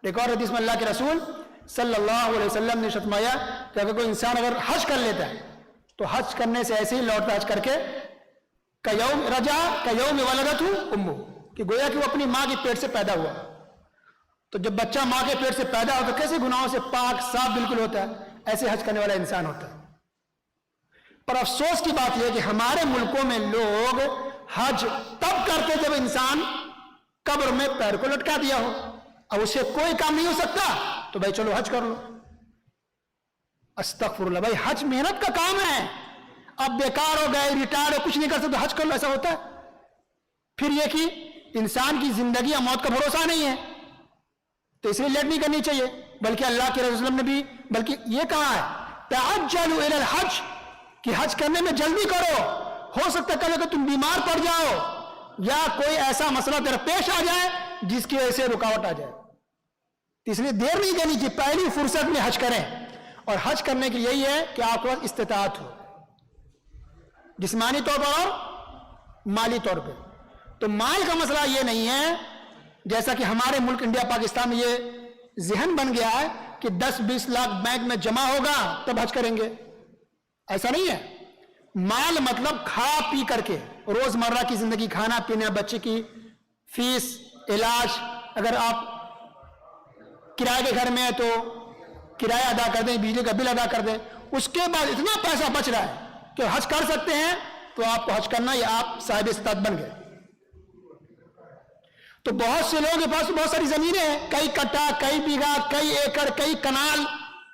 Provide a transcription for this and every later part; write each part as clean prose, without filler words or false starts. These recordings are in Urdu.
ایک اور حدیث میں اللہ کے رسول صلی اللہ علیہ وسلم نے فرمایا کہ اگر کوئی انسان اگر حج کر لیتا ہے تو حج کرنے سے ایسے ہی لوٹتا حج کر کے کیوم رجا کیوم ولدتہ امہ، کہ گویا کہ وہ اپنی ماں کے پیٹ سے پیدا ہوا. تو جب بچہ ماں کے پیٹ سے پیدا ہو تو کیسے گناہوں سے پاک صاف بالکل ہوتا ہے، ایسے حج کرنے والا انسان ہوتا ہے. پر افسوس کی بات یہ ہے کہ ہمارے ملکوں میں لوگ حج تب کرتے جب انسان قبر میں پیر کو لٹکا دیا ہو، اب اسے کوئی کام نہیں ہو سکتا تو بھائی چلو حج کر لو. استغفر اللہ، بھائی حج محنت کا کام ہے، اب بیکار ہو گئے ریٹائر ہو کچھ نہیں کر سکتے حج کر لو، ایسا ہوتا ہے؟ پھر یہ کہ انسان کی زندگی یا موت کا بھروسہ نہیں ہے تو اس لیے لیٹ نہیں کرنی چاہیے، بلکہ اللہ کے رسول نے بھی بلکہ یہ کہا ہے تعجلوا الی الحج، کہ حج کرنے میں جلدی کرو، ہو سکتا ہے کل اگر تم بیمار پڑ جاؤ یا کوئی ایسا مسئلہ درپیش آ جائے جس کی وجہ سے رکاوٹ آ جائے، تو اس لیے دیر نہیں کرنی چاہیے، پہلی فرصت میں حج کریں. اور حج کرنے کی یہی ہے کہ آپ کو استطاعت ہو، جسمانی طور پر اور مالی طور پہ. تو مال کا مسئلہ یہ نہیں ہے جیسا کہ ہمارے ملک انڈیا پاکستان میں یہ ذہن بن گیا ہے کہ 10-20 لاکھ بینک میں جمع ہوگا تب حج کریں گے، ایسا نہیں ہے. مال مطلب کھا پی کر کے روزمرہ کی زندگی، کھانا پینا، بچے کی فیس، علاج، اگر آپ کرائے کے گھر میں ہیں تو کرایہ ادا کر دیں، بجلی کا بل ادا کر دیں، اس کے بعد اتنا پیسہ بچ رہا ہے کہ حج کر سکتے ہیں تو آپ کو حج کرنا، یا آپ صاحب استطاعت بن گئے. تو بہت سے لوگوں کے پاس بہت ساری زمینیں ہیں، کئی کٹا، کئی بیگھا، کئی ایکڑ، کئی کنال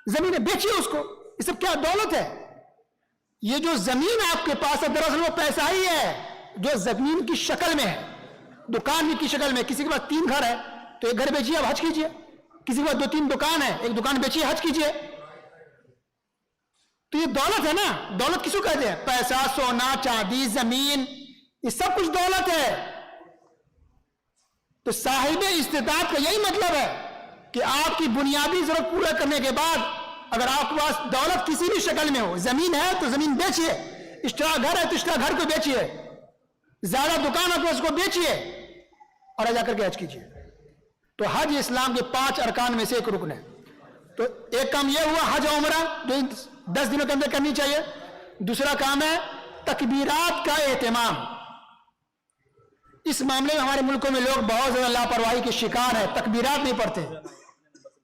زمینیں، بیچیے اس کو. یہ سب کیا دولت ہے؟ یہ جو زمین آپ کے پاس ہے دراصل وہ پیسہ ہی ہے جو زمین کی شکل میں ہے، دکان کی شکل میں. کسی کے پاس 3 گھر ہے تو ایک گھر بیچیے اب حج کیجیے، کسی کے پاس 2-3 دکان ہے، ایک دکان بیچیے حج کیجیے. تو یہ دولت ہے نا. دولت کس کو کہتے ہیں؟ پیسہ، سونا، چاندی، زمین، یہ سب کچھ دولت ہے. تو صاحب استطاعت کا یہی مطلب ہے کہ آپ کی بنیادی ضرورت پورا کرنے کے بعد اگر آپ کے پاس دولت کسی بھی شکل میں ہو، زمین ہے تو زمین بیچیے، ایکسٹرا گھر ہے تو ایکسٹرا گھر کو بیچیے، زیادہ دکان ہے تو اس کو بیچیے اور جا کر کے حج کیجیے. تو حج اسلام کے 5 ارکان میں سے ایک رکن ہے. تو ایک کام یہ ہوا حج و عمرہ جو 10 دنوں کے اندر کرنی چاہیے. دوسرا کام ہے تکبیرات کا اہتمام. اس معاملے میں ہمارے ملکوں میں لوگ بہت زیادہ لاپرواہی کے شکار ہیں، تکبیرات نہیں پڑھتے.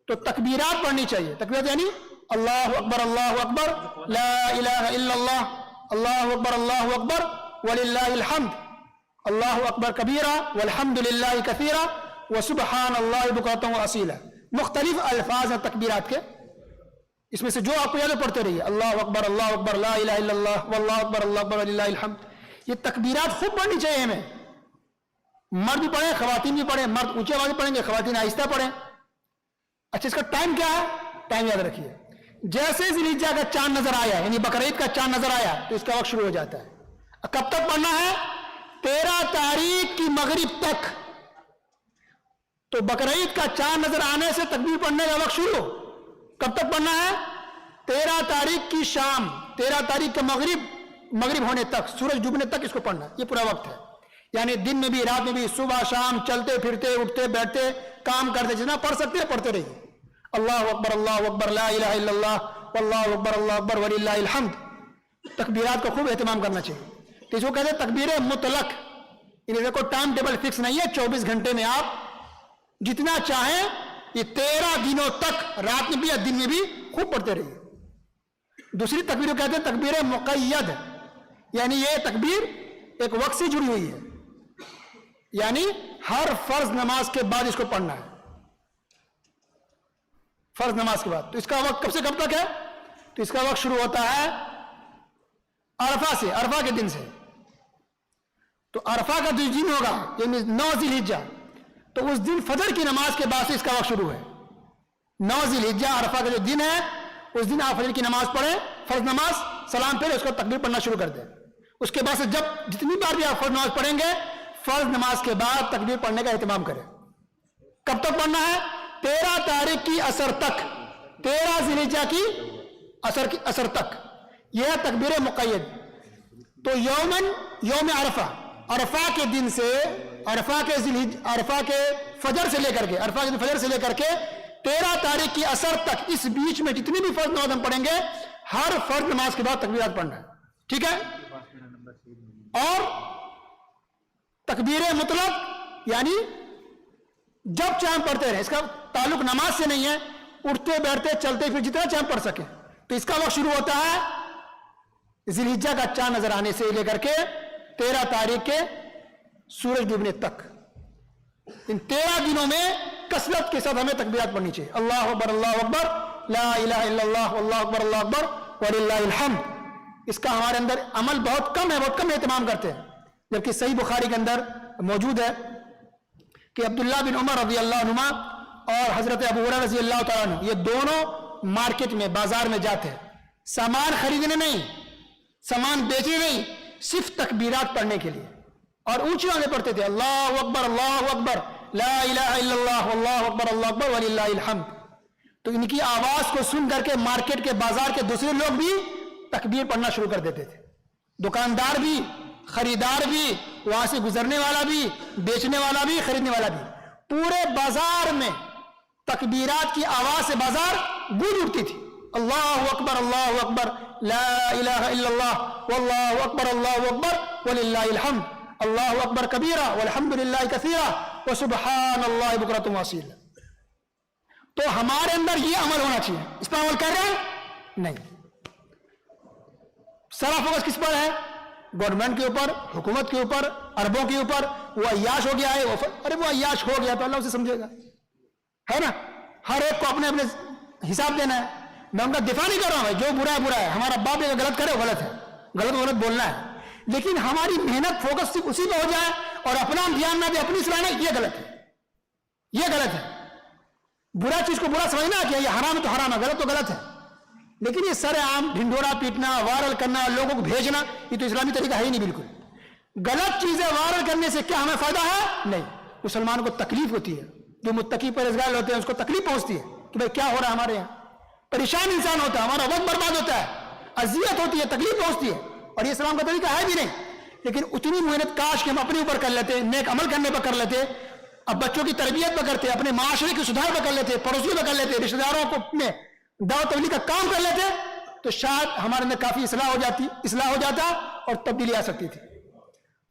تو تکبیرات پڑھنی چاہیے. تکبیرات یعنی اللہ اکبر لا الہ الا اللہ اکبر وللہ الحمد، اللہ اکبر کبیرہ والحمد للہ کثیرہ وسبحان اللہ بکرۃ واصیلا. مختلف الفاظ ہیں تکبیرات کے، اس میں سے جو آپ کو یاد پڑھتے رہیے، اللہ اکبر لا الہ الا اللہ واللہ اکبر وللہ الحمد. یہ تکبیرات خوب پڑھنی چاہیے ہمیں. مرد بھی پڑھیں، خواتین بھی پڑھیں. مرد اونچی آواز پڑھیں گے، خواتین آہستہ پڑھیں. اچھا اس کا ٹائم کیا ہے؟ ٹائم یاد رکھیے. جیسے ذی الحجہ کا چاند نظر آیا یعنی بقرعید کا چاند نظر آیا تو اس کا وقت شروع ہو جاتا ہے. کب تک پڑھنا ہے؟ 13 تاریخ کی مغرب تک. تو بقرعید کا چاند نظر آنے سے تکبیر پڑھنے کا وقت شروع. کب تک پڑھنا ہے؟ 13 تاریخ کی شام، 13 تاریخ کا مغرب ہونے تک، سورج ڈوبنے تک اس کو پڑھنا. یہ پورا وقت ہے. یعنی دن میں بھی رات میں بھی، صبح شام، چلتے پھرتے اٹھتے بیٹھتے کام کرتے، جتنا پڑھ سکتے ہیں پڑھتے رہیے. اللہ اکبر لا الہ الا اللہ واللہ اکبر وللہ الحمد. تکبیرات کا خوب اہتمام کرنا چاہیے. تو اس کو کہتے ہیں تکبیر مطلق. انہیں کوئی ٹائم ٹیبل فکس نہیں ہے، 24 گھنٹے میں آپ جتنا چاہیں یہ 13 دنوں تک رات میں بھی یا دن میں بھی خوب پڑھتے رہیے. دوسری تکبیر کو کہتے ہیں تکبیر مقید، یعنی یہ تکبیر ایک وقت سے جڑی ہوئی ہے، یعنی ہر فرض نماز کے بعد اس کو پڑھنا ہے. فرض نماز کے بعد. تو اس کا وقت کب سے کب تک ہے؟ تو اس کا وقت شروع ہوتا ہے عرفہ سے، عرفہ کے دن سے. تو عرفہ کا جو دن ہوگا یعنی 9 ذی الحجہ، تو اس دن فجر کی نماز کے بعد سے اس کا وقت شروع ہے. 9 ذی الحجہ عرفہ کا جو دن ہے اس دن آپ فجر کی نماز پڑھیں، فرض نماز، سلام پھر اس کو تکبیر پڑھنا شروع کر دیں. اس کے بعد سے جب جتنی بار بھی آپ فرض نماز پڑھیں گے فرض نماز کے بعد تکبیر پڑھنے کا اہتمام کریں. کب تک پڑھنا ہے؟ 13 تاریخ کی عصر تک، 13 ذی الحجہ کی عصر تک. یہ ہے تکبیر مقید. تو یوم عرفہ عرفہ کے دن سے عرفہ کے فجر سے لے کر کے 13 تاریخ کی عصر تک اس بیچ میں جتنی بھی فرض نماز ہم پڑھیں گے ہر فرض نماز کے بعد تکبیرات پڑھنا ہے. ٹھیک ہے. اور تکبیر مطلق یعنی جب چاہے پڑھتے رہے, اس کا تعلق نماز سے نہیں ہے, اٹھتے بیٹھتے چلتے پھر جتنا چاہے پڑھ سکیں. تو اس کا وقت شروع ہوتا ہے ذی الحجہ کا چاند نظر آنے سے لے کر کے 13 تاریخ کے سورج ڈوبنے تک. ان 13 دنوں میں کثرت کے ساتھ ہمیں تکبیرات پڑھنی چاہیے. اللہ اکبر اللہ اکبر لا الہ الا اللہ اللہ اکبر اللہ اکبر وللہ الحمد. اس کا ہمارے اندر عمل بہت کم اہتمام کرتے ہیں. جبکہ صحیح بخاری کے اندر موجود ہے کہ عبداللہ بن عمر رضی اللہ عنہما اور حضرت ابو ہریرہ رضی اللہ تعالیٰ عنہ یہ دونوں مارکیٹ میں بازار میں جاتے ہیں سامان خریدنے نہیں, سامان بیچنے نہیں, صرف تکبیرات پڑھنے کے لیے. اور اونچی آوازیں پڑھتے تھے اللہ اکبر لا الہ الا اللہ اللہ اکبر وللہ الحمد. تو ان کی آواز کو سن کر کے مارکیٹ کے بازار کے دوسرے لوگ بھی تکبیر پڑھنا شروع کر دیتے تھے. دکاندار بھی, خریدار بھی, وہاں سے گزرنے والا بھی, بیچنے والا بھی, خریدنے والا بھی, پورے بازار میں تکبیرات کی آواز سے بازار گونج اٹھتی تھی. اللہ اکبر لا الہ الا اللہ واللہ اکبر وللہ الحمد اللہ اکبر کبیرہ والحمد للہ کثیرہ وسبحان اللہ بکرۃ واصیلا. تو ہمارے اندر یہ عمل ہونا چاہیے. اس پر عمل کر رہے ہیں نہیں. سارا فوکس کس پر ہے؟ گورنمنٹ کے اوپر, حکومت کے اوپر, اربوں کے اوپر. وہ عیاش ہو گیا ہے, ارے وہ عیاش ہو گیا تو اللہ اسے سمجھے گا, ہے نا. ہر ایک کو اپنے حساب دینا ہے. میں ان کا دفاع نہیں کر رہا ہوں, جو برا ہے برا ہے. ہمارا باپ اگر غلط کرے وہ غلط ہے, غلط بولنا ہے. لیکن ہماری محنت فوکس صرف اسی پہ ہو جائے اور اپنا دھیان نہ دے, اپنی اصلاح نہیں, یہ غلط ہے. یہ غلط ہے. برا چیز کو برا سمجھنا کہ یہ حرام ہے تو حرام ہے, غلط تو غلط ہے. لیکن یہ سر عام ڈھنڈورا پیٹنا, وائرل کرنا, لوگوں کو بھیجنا, یہ تو اسلامی طریقہ ہے ہی نہیں بالکل. غلط چیزیں وائرل کرنے سے کیا ہمیں فائدہ ہے؟ نہیں. مسلمان کو تکلیف ہوتی ہے, جو متقی پرہیزگار ہوتے ہیں اس کو تکلیف پہنچتی ہے کہ بھائی کیا ہو رہا ہے ہمارے یہاں. پریشان انسان ہوتا ہے, ہمارا وقت برباد ہوتا ہے, اذیت ہوتی ہے, تکلیف پہنچتی ہے. اور یہ اسلام کا طریقہ ہے بھی نہیں. لیکن اتنی محنت کاش کہ ہم اپنے اوپر کر لیتے, نیک عمل کرنے پر کر لیتے, اب بچوں کی تربیت پہ کرتے, اپنے معاشرے کی سدھار پہ کر لیتے, پڑوسیوں پہ کر لیتے, رشتہ داروں کو اپنے دعوت تبلیغ کا کام کر لیتے, تو شاید ہمارے اندر کافی اصلاح ہو جاتا اور تبدیلی آ سکتی تھی.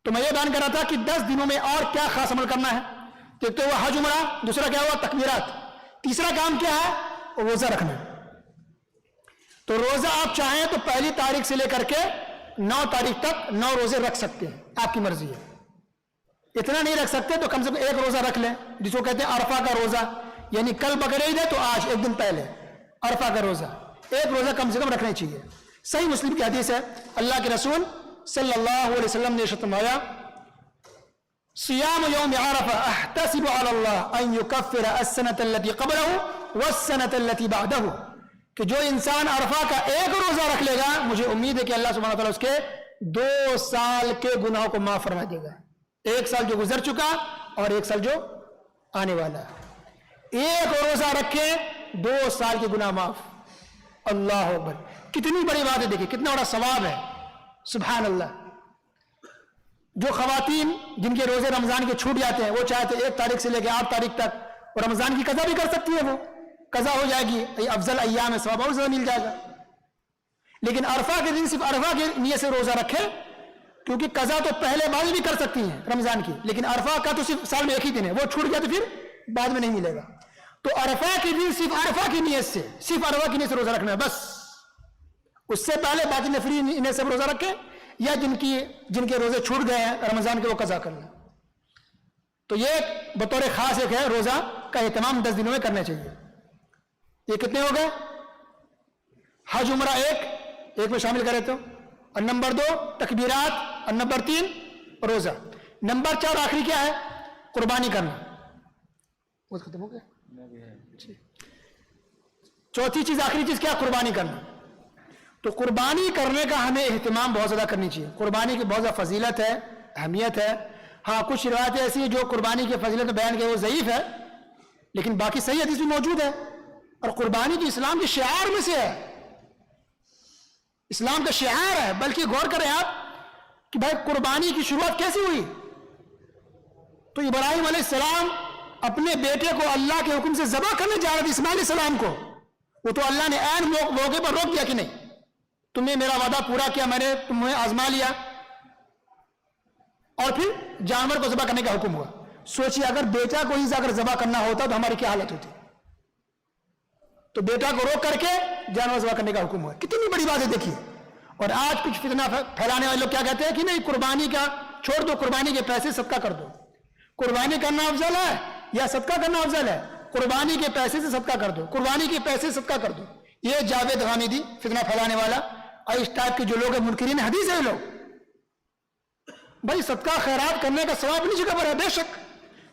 تو میں یہ بیان کر رہا تھا کہ 10 دنوں میں اور کیا خاص عمل کرنا ہے. ایک تو وہ حج عمرہ, دوسرا کیا ہوا تکبیرات, تیسرا کام کیا ہے روزہ رکھنا. تو روزہ آپ چاہیں تو 1 تاریخ سے لے کر کے 9 تاریخ تک 9 روزے رکھ سکتے ہیں, آپ کی مرضی ہے. اتنا نہیں رکھ سکتے تو کم سے کم 1 روزہ رکھ لیں, جس کو کہتے ہیں عرفہ کا روزہ, یعنی کل بقرعید ہے تو آج 1 دن پہلے عرفہ کا روزہ, 1 روزہ کم سے کم رکھنا چاہیے. صحیح مسلم کی حدیث ہے, اللہ کے رسول صلی اللہ علیہ وسلم نے ارشاد فرمایا صیام یوم عرفہ احتسب علی اللہ ان یکفر السنۃ التي قبلہ والسنۃ التي بعدہ, کہ جو انسان عرفہ کا 1 روزہ رکھ لے گا, مجھے امید ہے کہ اللہ سبحانہ وتعالیٰ اس کے 2 سال کے گناہوں کو معاف فرما دے گا. 1 سال جو گزر چکا اور 1 سال جو آنے والا ہے. 1 روزہ رکھے 2 سال کے گناہ معاف. اللہ اکبر, کتنی بڑی بات ہے, دیکھیں کتنا بڑا ثواب ہے. سبحان اللہ. جو خواتین جن کے روزے رمضان کے چھوٹ جاتے ہیں, وہ چاہتے 1 تاریخ سے لے کے 8 تاریخ تک, اور رمضان کی قضا بھی کر سکتی ہے, وہ قضا ہو جائے گی, افضل ایام ثواب اور زیادہ مل جائے گا. لیکن عرفہ کے دن صرف عرفہ کی نیت سے روزہ رکھے, کیونکہ قضا تو پہلے بعد بھی کر سکتی ہیں رمضان کی, لیکن عرفہ کا تو صرف سال میں 1 ہی دن ہے, وہ چھوٹ گیا تو پھر بعد میں نہیں ملے گا. تو عرفہ کے دن صرف عرفہ کی نیت سے, صرف عرفہ کی نیت سے روزہ رکھنا ہے بس. اس سے پہلے باقی نفلی نیت سے روزہ رکھیں, یا جن کے روزے چھوٹ گئے ہیں رمضان کے, وہ قضا کر لیں. تو یہ بطور خاص ایک ہے, روزہ کا اہتمام 10 دنوں میں کرنا چاہیے. یہ کتنے ہو گئے؟ حج عمرہ 1 میں شامل کرے تو, اور نمبر 2 تکبیرات, اور نمبر 3 روزہ. نمبر 4 آخری کیا ہے؟ قربانی کرنا. وہ ختم ہو گیا. چوتھی چیز, آخری چیز کیا؟ قربانی کرنا. تو قربانی کرنے کا ہمیں اہتمام بہت زیادہ کرنی چاہیے. قربانی کی بہت زیادہ فضیلت ہے, اہمیت ہے. ہاں کچھ روایتیں ایسی ہیں جو قربانی کی فضیلت بیان کی وہ ضعیف ہے, لیکن باقی صحیح حدیث بھی موجود ہے. اور قربانی کی اسلام کے شعار میں سے ہے, اسلام کا شعار ہے. بلکہ غور کریں آپ, کہ بھائی قربانی کی شروعات کیسے ہوئی؟ تو ابراہیم علیہ السلام اپنے بیٹے کو اللہ کے حکم سے ذبح کرنے جا رہے تھے، اسماعیل علیہ السلام کو. وہ تو اللہ نے عین موقع پر روک دیا کہ نہیں، تمہیں میرا وعدہ پورا کیا، میں نے تمہیں آزما لیا، اور پھر جانور کو ذبح کرنے کا حکم ہوا. سوچیے اگر بیٹا کو ہی اگر ذبح کرنا ہوتا تو ہماری کیا حالت ہوتی. تو بیٹا کو روک کر کے جانور ذبح کرنے کا حکم ہوا. کتنی بڑی بات ہے دیکھیے. اور آج کچھ فتنہ پھیلانے والے لوگ کیا کہتے ہیں کہ نہیں، قربانی کا چھوڑ دو، قربانی کے پیسے صدقہ کر دو. قربانی کرنا افضل ہے یا صدقہ کرنا افضل ہے؟ قربانی کے پیسے سے صدقہ کر دو، قربانی کے پیسے سے صدقہ کر دو. یہ جاوید حامدی فتنہ پھیلانے والا اور اس ٹائپ کے جو لوگ ہیں منکرین حدیث ہیں لوگ. بھائی صدقہ خیرات کرنے کا ثواب اپنی جگہ پر ہے بے شک،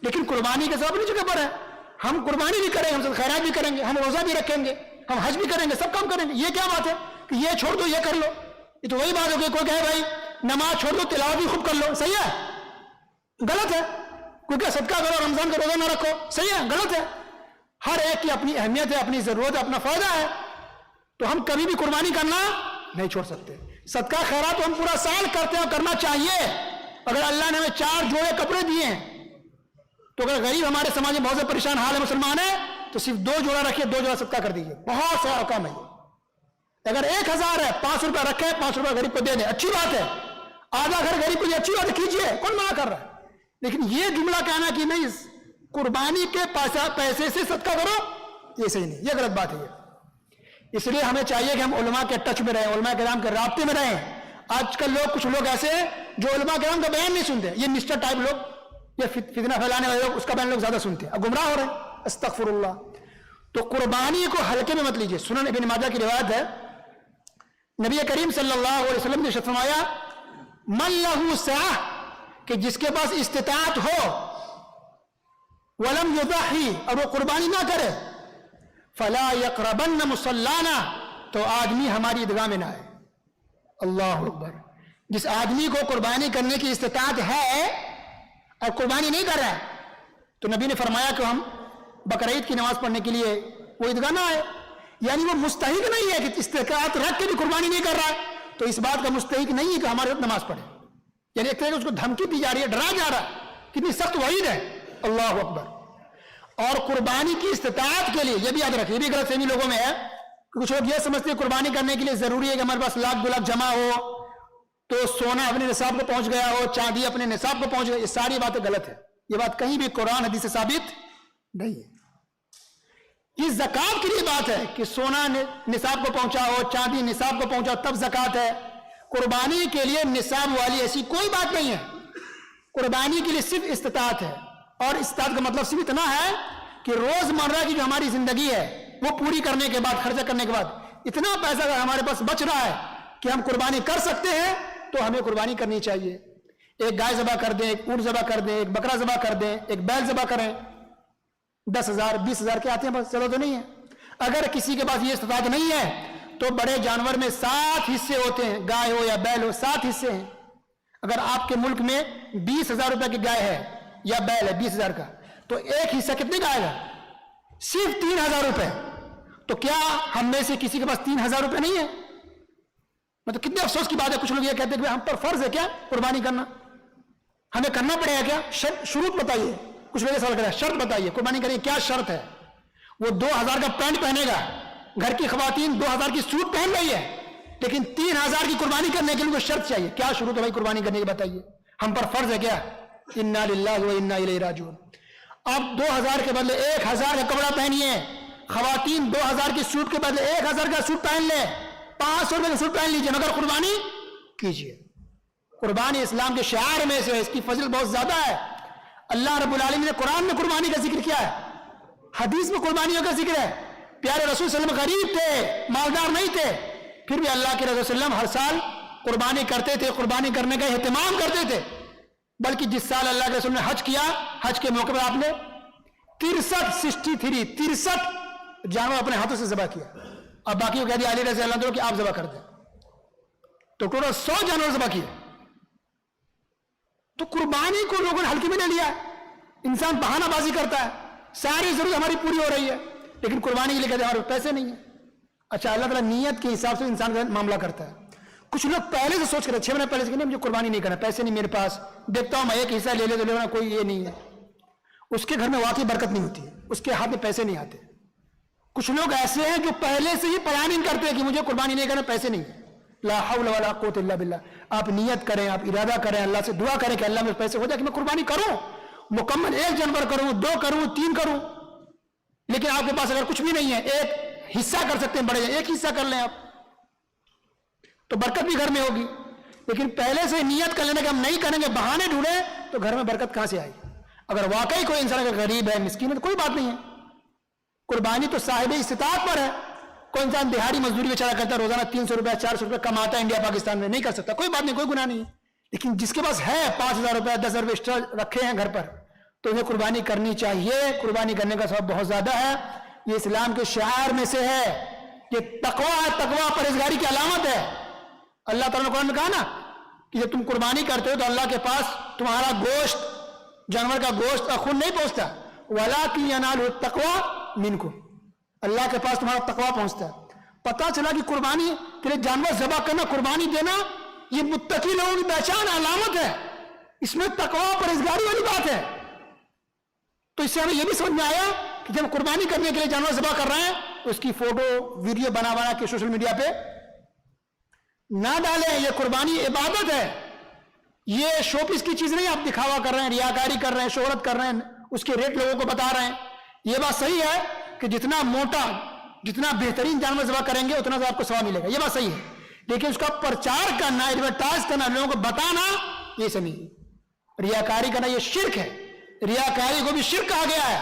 لیکن قربانی کا ثواب اپنی جگہ پر ہے. ہم قربانی بھی کریں گے، ہم خیرات بھی کریں گے، ہم روزہ بھی رکھیں گے، ہم حج بھی کریں گے، سب کام کریں گے. یہ کیا بات ہے کہ یہ چھوڑ دو یہ کر لو؟ یہ تو وہی بات ہو گئی کوئی کہے بھائی نماز چھوڑ دو تلاوت بھی خوب کر لو. صحیح ہے؟ غلط ہے. کیونکہ صدقہ کرو، رمضان کا روزہ نہ رکھو. صحیح ہے؟ غلط ہے. ہر ایک کی اپنی اہمیت ہے، اپنی ضرورت ہے، اپنا فائدہ ہے. تو ہم کبھی بھی قربانی کرنا نہیں چھوڑ سکتے. صدقہ خیرات تو ہم پورا سال کرتے ہیں اور کرنا چاہیے. اگر اللہ نے ہمیں 4 جوڑے کپڑے دیے ہیں تو اگر غریب ہمارے سماج میں بہت سے پریشان حال ہے مسلمان ہے تو صرف 2 جوڑا رکھیے، 2 جوڑا صدقہ کر دیجیے. بہت سارا کام ہے. اگر 1000 ہے 5 روپے رکھے، 5 روپے غریب کو دے دیں، اچھی بات ہے. آدھا گھر غریب کو دے، اچھی بات ہے، کیجیے، کون منع کر رہا ہے؟ لیکن یہ جملہ کہنا کہ نہیں قربانی کے پیسے سے صدقہ کرو، یہ صحیح نہیں، یہ غلط بات ہے. اس لیے ہمیں چاہیے کہ ہم علماء کے ٹچ میں رہیں، علماء کرام کے رابطے میں رہیں. آج کل کچھ لوگ ایسے ہیں جو علماء کرام کا بیان نہیں سنتے. یہ مسٹر ٹائپ لوگ، یہ فتنہ پھیلانے والے لوگ، اس کا بیان لوگ زیادہ سنتے ہیں اور گمراہ ہو رہے ہیں. استغفر اللہ. تو قربانی کو ہلکے میں مت لیجیے. سنن ابن ماجہ کی روایت ہے، نبی کریم صلی اللہ علیہ وسلم نے فرمایا من لہ سعہ، کہ جس کے پاس استطاعت ہو، ولم یضحی، اور وہ قربانی نہ کرے، فلا یقربن مصلانا، تو آدمی ہماری عیدگاہ میں نہ آئے. اللہ اکبر. جس آدمی کو قربانی کرنے کی استطاعت ہے اور قربانی نہیں کر رہا ہے تو نبی نے فرمایا کہ ہم بقرعید کی نماز پڑھنے کے لیے وہ عیدگاہ نہ آئے. یعنی وہ مستحق نہیں ہے کہ استطاعت رکھ کے بھی قربانی نہیں کر رہا ہے تو اس بات کا مستحق نہیں ہے کہ ہمارے وقت نماز پڑھے. یعنی ایک طرح سے اس کو دھمکی دی جا رہی ہے، ڈرایا جا رہا ہے. کتنی سخت وعید ہے. اللہ اکبر. اور قربانی کی استطاعت کے لیے یہ بھی یاد رکھیں، یہ بھی غلط فہمی لوگوں میں ہے کہ کچھ لوگ یہ سمجھتے ہیں قربانی کرنے کے لیے ضروری ہے کہ ہمارے پاس 1,00,000 2 لاکھ جمع ہو، تو سونا اپنے نصاب کو پہنچ گیا ہو، چاندی اپنے نصاب کو پہنچ گیا. یہ ساری باتیں غلط ہے. یہ بات کہیں بھی قرآن حدیث سے ثابت نہیں ہے. یہ زکات کے لیے بات ہے کہ سونا نصاب کو پہنچا ہو، چاندی نصاب کو پہنچا تب زکات ہے. قربانی کے لیے نصاب والی ایسی کوئی بات نہیں ہے. قربانی کے لیے صرف استطاعت ہے، اور استطاعت کا مطلب صرف اتنا ہے کہ روز مرہ کی جو ہماری زندگی ہے وہ پوری کرنے کے بعد، خرچہ کرنے کے بعد اتنا پیسہ اگر ہمارے پاس بچ رہا ہے کہ ہم قربانی کر سکتے ہیں تو ہمیں قربانی کرنی چاہیے. ایک گائے ذبح کر دیں، ایک اونٹ ذبح کر دیں، ایک بکرا ذبح کر دیں، ایک بیل ذبح کریں. 10,000 20,000 کے آتے ہیں، بس چلو تو نہیں ہے. اگر کسی کے پاس یہ استطاعت نہیں ہے تو بڑے جانور میں 7 حصے ہوتے ہیں، گائے ہو یا بیل ہو 7 حصے ہیں. اگر آپ کے ملک میں 20,000 روپے کی گائے ہے یا بیل ہے 20,000 کا، تو ایک حصہ کتنے کا آئے گا؟ صرف 3,000 روپے. تو کیا ہم میں سے کسی کے پاس 3,000 روپے نہیں ہے؟ مطلب کتنے افسوس کی بات ہے. کچھ لوگ یہ کہتے ہیں کہ ہم پر فرض ہے کیا قربانی کرنا، ہمیں کرنا پڑے گا کیا؟ شروط بتائیے. کچھ لوگ سوال کریں شرط بتائیے قربانی کریں کیا شرط ہے. وہ 2,000 کا پینٹ پہنے گا، گھر کی خواتین 2,000 کی سوٹ پہن رہی ہے، لیکن 3,000 کی قربانی کرنے کے لیے کوئی شرط چاہیے. کیا شروط ہے بھائی قربانی کرنے کی بتائیے. ہم پر فرض ہے کیا؟ انا للہ و انا الیہ راجعون. اب 2,000 کے بدلے 1,000 کا کپڑا پہنیے، خواتین 2,000 کی سوٹ کے بدلے 1,000 کا سوٹ پہن لے، 500 روپے کا سوٹ پہن لیجیے، مگر قربانی کیجیے. قربانی اسلام کے شعائر میں سے ہے، اس کی فضل بہت زیادہ ہے. اللہ رب العالمین نے قرآن میں قربانی کا ذکر کیا ہے، حدیث میں قربانیوں کا ذکر ہے. پیارے رسول صلی اللہ علیہ وسلم غریب تھے، مالدار نہیں تھے، پھر بھی اللہ کے رسول صلی اللہ علیہ وسلم ہر سال قربانی کرتے تھے، قربانی کرنے کا اہتمام کرتے تھے. بلکہ جس سال اللہ کے رسول نے حج کیا، حج کے موقع پر آپ نے 63 جانور اپنے ہاتھوں سے ذبح کیا. اب باقی کو کہہ دیا علی رضی اللہ عنہ کہ آپ ذبح کر دیں، تو ٹوٹل 100 جانور ذبح کیے. تو قربانی کو لوگوں نے ہلکے میں لے لیا. انسان بہانہ بازی کرتا ہے، ساری ضرورت ہماری پوری ہو رہی ہے لیکن قربانی کے لیے کہتے ہیں ہمارے پیسے نہیں ہیں. اچھا، اللہ تعالیٰ نیت کے حساب سے انسان کا معاملہ کرتا ہے. کچھ لوگ پہلے سے سوچ کر 6 مہینے پہلے سے کہ نہیں مجھے قربانی نہیں کرنا، پیسے نہیں میرے پاس، دیکھتا ہوں میں ایک حصہ لے لے تو لینا، کوئی یہ نہیں ہے. اس کے گھر میں واقعی برکت نہیں ہوتی ہے، اس کے ہاتھ میں پیسے نہیں آتے. کچھ لوگ ایسے ہیں جو پہلے سے ہی پلاننگ کرتے ہیں کہ مجھے قربانی نہیں کرنا، پیسے نہیں. لا حول ولا قوت الا باللہ. آپ نیت کریں، آپ ارادہ کریں، اللہ سے دعا کریں کہ اللہ میں پیسے ہو جائے کہ میں قربانی کروں، مکمل 1 جانور کروں، 2 کروں، 3 کروں. لیکن آپ کے پاس اگر کچھ بھی نہیں ہے، ایک حصہ کر سکتے ہیں بڑے، ایک حصہ کر لیں آپ تو برکت بھی گھر میں ہوگی. لیکن پہلے سے نیت کر لینا کہ ہم نہیں کریں گے، بہانے ڈھونڈیں تو گھر میں برکت کہاں سے آئی؟ اگر واقعی کوئی انسان اگر غریب ہے، مسکین ہے تو کوئی بات نہیں ہے. قربانی تو صاحب استطاعت پر ہے. کوئی انسان دیہاڑی مزدوری بیچارہ کرتا ہے، روزانہ 300 روپے 400 روپے کماتا ہے انڈیا پاکستان میں، نہیں کر سکتا، کوئی بات نہیں، کوئی گناہ نہیں ہے. لیکن جس کے پاس ہے 5000 روپے 10,000 روپے ایکسٹرا رکھے ہیں گھر پر، تو انہیں قربانی کرنی چاہیے. قربانی کرنے کا ثواب بہت زیادہ ہے. یہ اسلام کے شعائر میں سے ہے. یہ تقویٰ ہے، تقویٰ پرہیزگاری کی علامت ہے. اللہ تعالیٰ نے قرآن میں کہا نا کہ جب تم قربانی کرتے ہو تو اللہ کے پاس تمہارا گوشت، جانور کا گوشت اور خون نہیں پہنچتا. وَلَٰكِن يَنَالُهُ التَّقْوَىٰ مِنْكُمْ. اللہ کے پاس تمہارا تقویٰ پہنچتا ہے. پتہ چلا کہ قربانی کے لیے جانور ذبح کرنا، قربانی دینا، یہ متقی لوگوں کی پہچان علامت ہے. اس میں تقویٰ پرہیزگاری والی بات ہے. تو اس سے ہمیں یہ بھی سمجھ میں آیا کہ جب قربانی کرنے کے لیے جانور ذبح کر رہے ہیں تو اس کی فوٹو ویڈیو بنا کے سوشل میڈیا پہ نہ ڈالیں. یہ قربانی عبادت ہے، یہ شو پیس کی چیز نہیں. آپ دکھاوا کر رہے ہیں، ریاکاری کر رہے ہیں، شہرت کر رہے ہیں، اس کے ریٹ لوگوں کو بتا رہے ہیں. یہ بات صحیح ہے کہ جتنا موٹا، جتنا بہترین جانور ذبح کریں گے اتنا آپ کو ثواب ملے گا، یہ بات صحیح ہے. لیکن اس کا پرچار کرنا، ایڈورٹائز کرنا، لوگوں کو بتانا، یہ سب نہیں. ریاکاری کرنا یہ شرک ہے. ریاکاری کو بھی شرک کہا گیا ہے.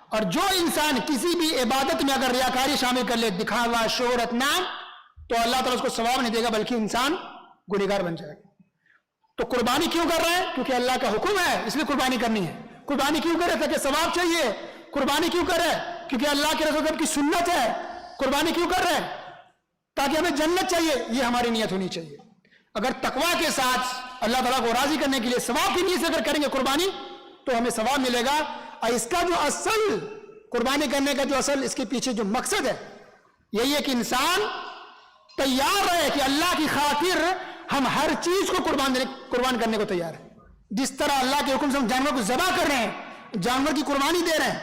اور جو انسان کسی بھی عبادت میں اگر ریاکاری شامل کر لے، دکھاوا، شہرت، نام، تو اللہ تعالیٰ اس کو ثواب نہیں دے گا بلکہ انسان گنہگار بن جائے گا. تو قربانی کیوں کر رہے ہیں؟ کیونکہ اللہ کا حکم ہے، اس لیے قربانی کرنی ہے. قربانی کیوں کرے؟ تاکہ ثواب چاہیے. قربانی کیوں کرے؟ کیونکہ اللہ کے رسول صاحب کی سنت ہے. قربانی کیوں کر رہے ہیں؟ تاکہ ہمیں جنت چاہیے. یہ ہماری نیت ہونی چاہیے. اگر تقویٰ کے ساتھ اللہ تعالیٰ کو راضی کرنے کے لیے ثواب کی نیت سے اگر کریں گے قربانی تو ہمیں ثواب ملے گا. اور اس کا جو اصل قربانی کرنے کا جو اصل اس کے پیچھے جو مقصد ہے یہی ہے کہ انسان تیار رہے کہ اللہ کی خاطر ہم ہر چیز کو قربان کرنے کو تیار ہیں. جس طرح اللہ کے حکم سے ہم جانور کو ذبح کر رہے ہیں، جانور کی قربانی دے رہے ہیں،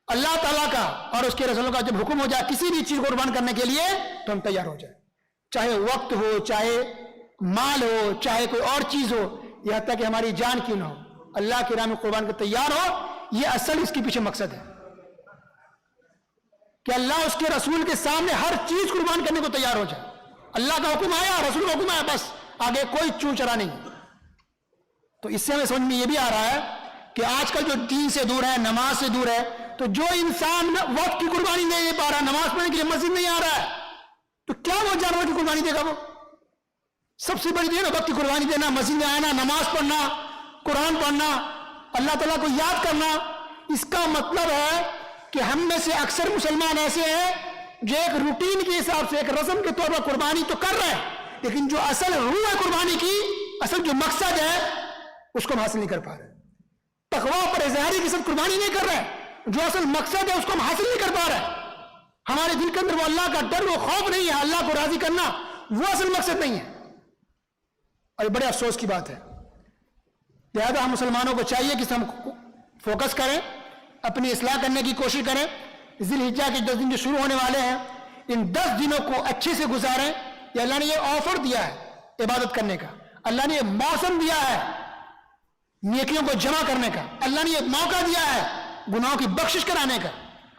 اللہ تعالیٰ کا اور اس کے رسولوں کا جب حکم ہو جائے کسی بھی چیز کو قربان کرنے کے لیے تو ہم تیار ہو جائیں. چاہے وقت ہو، چاہے مال ہو، چاہے کوئی اور چیز ہو، یہاں تک کہ ہماری جان کیوں نہ ہو، اللہ کی راہ میں قربان کو تیار ہو. یہ اصل اس کے پیچھے مقصد ہے کہ اللہ اس کے رسول کے سامنے ہر چیز قربان کرنے کو تیار ہو جائے. اللہ کا حکم آیا، رسول کا حکم آیا، بس آگے کوئی چون چرا نہیں. تو اس سے ہمیں سمجھ میں یہ بھی آ رہا ہے کہ آج کل جو دین سے دور ہے، نماز سے دور ہے، تو جو انسان وقت کی قربانی نہیں دے پا رہا، نماز پڑھنے کے لیے مسجد نہیں آ رہا ہے، تو کیا وہ جانور کی قربانی دے گا؟ وہ سب سے بڑی دین ہے وقت کی قربانی دینا، مسجد میں آنا، نماز پڑھنا، قرآن پڑھنا، اللہ تعالیٰ کو یاد کرنا. اس کا مطلب ہے کہ ہم میں سے اکثر مسلمان ایسے ہیں جو ایک روٹین کے حساب سے، ایک رسم کے طور پر قربانی تو کر رہے ہیں، لیکن جو اصل روح ہے قربانی کی، اصل جو مقصد ہے اس کو ہم حاصل نہیں کر پا رہے. تقویٰ پر اظہاری کے ساتھ قربانی نہیں کر رہے، جو اصل مقصد ہے اس کو ہم حاصل نہیں کر پا رہے. ہمارے دل کے اندر وہ اللہ کا ڈر، وہ خوف نہیں ہے، اللہ کو راضی کرنا وہ اصل مقصد نہیں ہے. اور یہ بڑے افسوس کی بات ہے. لہذا ہم مسلمانوں کو چاہیے کہ ہم فوکس کریں، اپنی اصلاح کرنے کی کوشش کریں. ذی الحجہ کے 10 دن جو شروع ہونے والے ہیں، ان 10 دنوں کو اچھے سے گزاریں. یہ اللہ نے یہ آفر دیا ہے عبادت کرنے کا، اللہ نے یہ موسم دیا ہے نیکیوں کو جمع کرنے کا، اللہ نے یہ موقع دیا ہے گناہوں کی بخشش کرانے کا.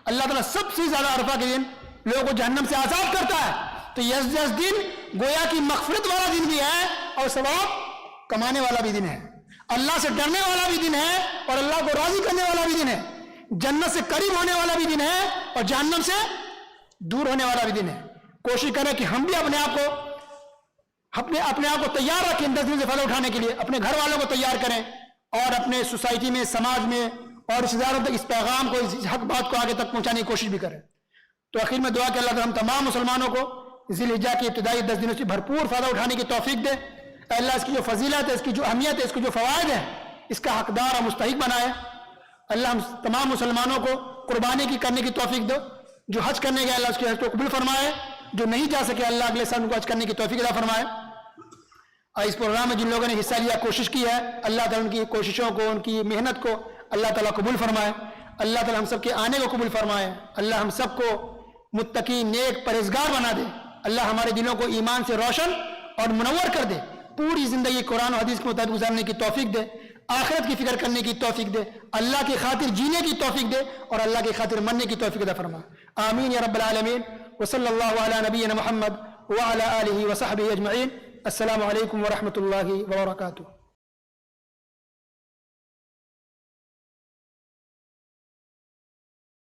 اللہ تعالیٰ سب سے زیادہ عرفہ کے دن لوگوں کو جہنم سے آزاد کرتا ہے. تو یہ 10 دن گویا کی مغفرت والا دن بھی ہے اور ثواب کمانے والا بھی دن ہے، اللہ سے ڈرنے والا بھی دن ہے اور اللہ کو راضی کرنے والا بھی دن ہے، جنت سے قریب ہونے والا بھی دن ہے اور جہنم سے دور ہونے والا بھی دن ہے. کوشش کریں کہ ہم بھی اپنے آپ کو تیار رکھیں 10 دن سے فائدہ اٹھانے کے لیے. اپنے گھر والوں کو تیار کریں اور اپنے سوسائٹی میں، سماج میں اور رشتہ داروں تک اس پیغام کو، اس حق بات کو آگے تک پہنچانے کی کوشش بھی کریں. تو آخر میں دعا کہ اللہ تعالیٰ ہم تمام مسلمانوں کو ذی الحجہ کی ابتدائی 10 دنوں سے بھرپور فائدہ اٹھانے کی توفیق دے. اے اللہ اس کی جو فضیلت ہے، اس کی جو اہمیت ہے، اس کے جو فوائد ہیں، اس کا حقدار اور مستحق بنائے. اللہ ہم تمام مسلمانوں کو قربانی کی کرنے کی توفیق دو. جو حج کرنے گئے اللہ اس کے حج کو قبول فرمائے جو نہیں جا سکے اللہ اگلے سال ان کو حج کرنے کی توفیق عطا فرمائے. اور اس پروگرام میں جن لوگوں نے حصہ لیا، کوشش کی ہے، اللہ تعالیٰ ان کی کوششوں کو، ان کی محنت کو اللہ تعالیٰ قبول فرمائے. اللہ تعالیٰ ہم سب کے آنے کو قبول فرمائے. اللہ ہم سب کو متقی، نیک، پرہیزگار بنا دے. اللہ ہمارے دلوں کو ایمان سے روشن اور منور کر دے. پوری زندگی قرآن و حدیث کے مطابق گزارنے کی توفیق دے. آخرت کی فکر کرنے کی توفیق دے. اللہ کی خاطر جینے کی توفیق دے اور اللہ کی خاطر مرنے کی توفیق عطا فرما. آمین یا رب العالمین. وصلی اللہ علی نبینا محمد وعلی آلہ وصحبہ اجمعین. السلام علیکم ورحمۃ اللہ وبرکاتہ.